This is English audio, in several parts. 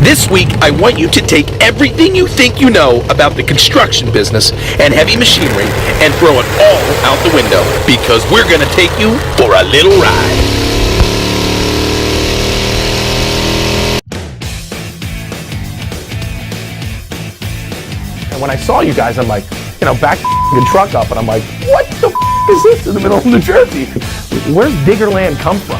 This week, I want you to take everything you think you know about the construction business and heavy machinery and throw it all out the window, because we're going to take you for a little ride. And when I saw you guys, I'm like, back the truck up, and I'm like, what the is this in the middle of New Jersey? Where's Diggerland come from?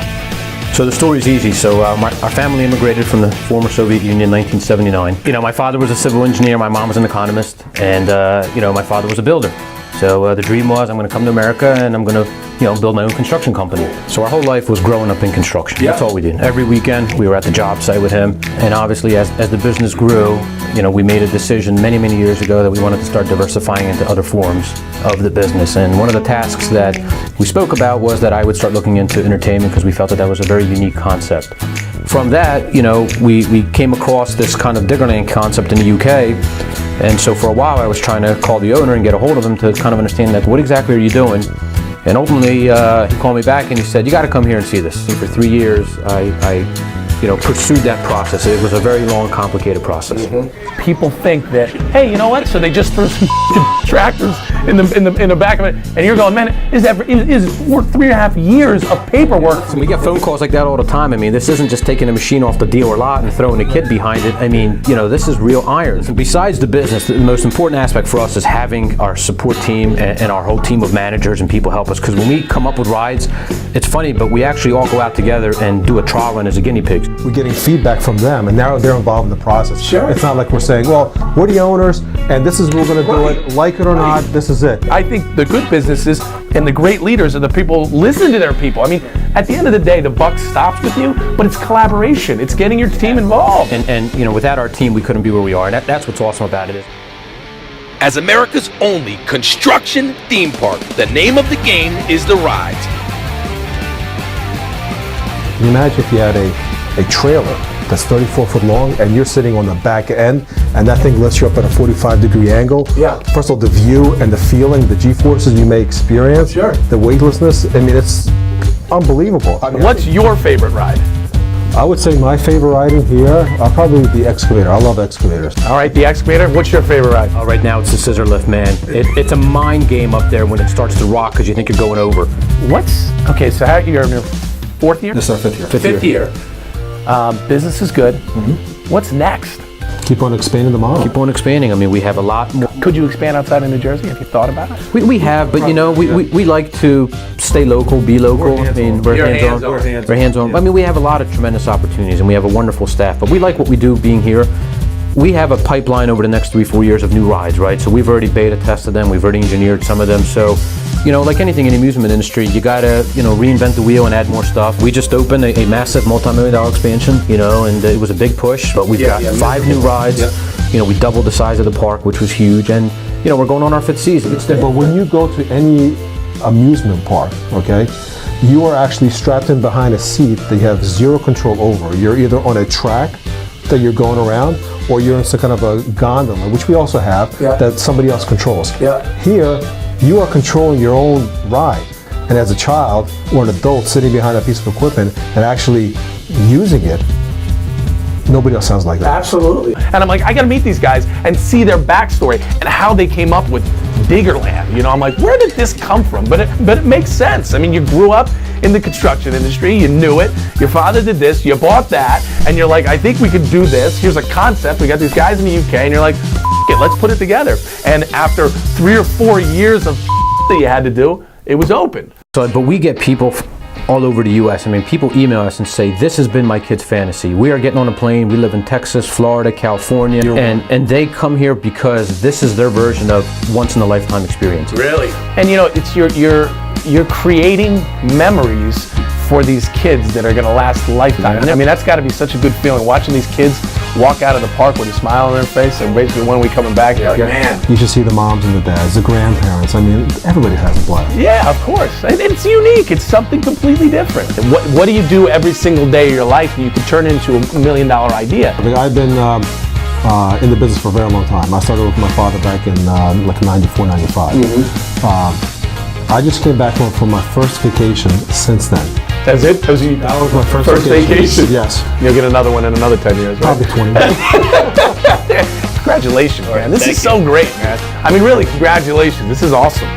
So the story's easy. So our family immigrated from the former Soviet Union in 1979. My father was a civil engineer, my mom was an economist, and my father was a builder. So the dream was, I'm going to come to America and I'm going to build my own construction company. So our whole life was growing up in construction. That's all we did. Every weekend we were at the job site with him, and obviously as the business grew, we made a decision many years ago that we wanted to start diversifying into other forms of the business. And one of the tasks that we spoke about was that I would start looking into entertainment, because we felt that was a very unique concept. From that, we came across this kind of Diggerland concept in the UK, and so for a while I was trying to call the owner and get a hold of him to kind of understand that, what exactly are you doing? And ultimately, he called me back and he said, you got to come here and see this. And for 3 years, I pursued that process. It was a very long, complicated process. Mm-hmm. People think that, hey, you know what? So they just threw some tractors in the back of it, and you're going, man, is 3.5 years of paperwork. So we get phone calls like that all the time. I mean, this isn't just taking a machine off the dealer lot and throwing a kid behind it. I mean, this is real iron. Besides the business, the most important aspect for us is having our support team and our whole team of managers and people help us. Because when we come up with rides, it's funny, but we actually all go out together and do a trial run as a guinea pigs. We're getting feedback from them, and now they're involved in the process. Sure. It's not like we're saying, well, we're the owners, and this is we're going to do it, like it or not, this is it. I think the good businesses and the great leaders are the people listen to their people. I mean, at the end of the day, the buck stops with you, but it's collaboration. It's getting your team involved. And without our team, we couldn't be where we are, and that's what's awesome about it. As America's only construction theme park, the name of the game is the rides. Can you imagine if you had a trailer that's 34 foot long and you're sitting on the back end and that thing lifts you up at a 45-degree angle? Yeah. First of all, the view and the feeling, the G-forces you may experience, Sure. The weightlessness, I mean, it's unbelievable. What's your favorite ride? I would say my favorite ride in here, probably the excavator. I love excavators. All right, the excavator. What's your favorite ride? Right now it's the scissor lift, man. It's a mind game up there when it starts to rock because you think you're going over. Okay, so you're in your fourth year? This is our fifth year. Fifth year. Business is good. Mm-hmm. What's next? Keep on expanding the model. Keep on expanding. I mean, we have a lot more. Could you expand outside of New Jersey? Have you thought about it? We have, but we like to stay local, be local. We're hands-on. Yeah. I mean, we have a lot of tremendous opportunities, and we have a wonderful staff, but we like what we do being here. We have a pipeline over the next 3-4 years of new rides, right? So we've already beta tested them, we've already engineered some of them. So, like anything in the amusement industry, you gotta, reinvent the wheel and add more stuff. We just opened a massive multi-million-dollar expansion, and it was a big push, but we've got 5 new rides. Yeah. We doubled the size of the park, which was huge, and, we're going on our 5th season. But when you go to any amusement park, okay, you are actually strapped in behind a seat that you have zero control over. You're either on a track that you're going around, or you're in some kind of a gondola, which we also have, that somebody else controls. Yeah. Here, you are controlling your own ride. And as a child or an adult sitting behind a piece of equipment and actually using it, nobody else sounds like that. Absolutely. And I'm like, I gotta meet these guys and see their backstory and how they came up with Diggerland. I'm like, where did this come from? But it makes sense. I mean, you grew up in the construction industry, you knew it, your father did this, you bought that, and you're like, I think we could do this. Here's a concept. We got these guys in the UK, and you're like, it, let's put it together. And after 3 or 4 years of that you had to do, it was open. But we get people all over the U.S. I mean, people email us and say, this has been my kid's fantasy. We are getting on a plane. We live in Texas, Florida, California, and they come here because this is their version of once-in-a-lifetime experience. Really? And it's you're creating memories for these kids that are going to last a lifetime. Yeah. I mean, that's got to be such a good feeling, watching these kids walk out of the park with a smile on their face and basically, when are we coming back? Yeah, man. You should see the moms and the dads, the grandparents. I mean, everybody has a blast. Yeah, of course. And it's unique. It's something completely different. And what do you do every single day of your life and you can turn into $1 million idea? I mean, I've been in the business for a very long time. I started with my father back in like 94, 95. Mm-hmm. I just came back home from my first vacation since then. That's it? That was my first vacation? Yes. You'll get another one in another 10 years, right? Probably 20. Congratulations, man. This thank is so great, man. I mean, really, congratulations. This is awesome.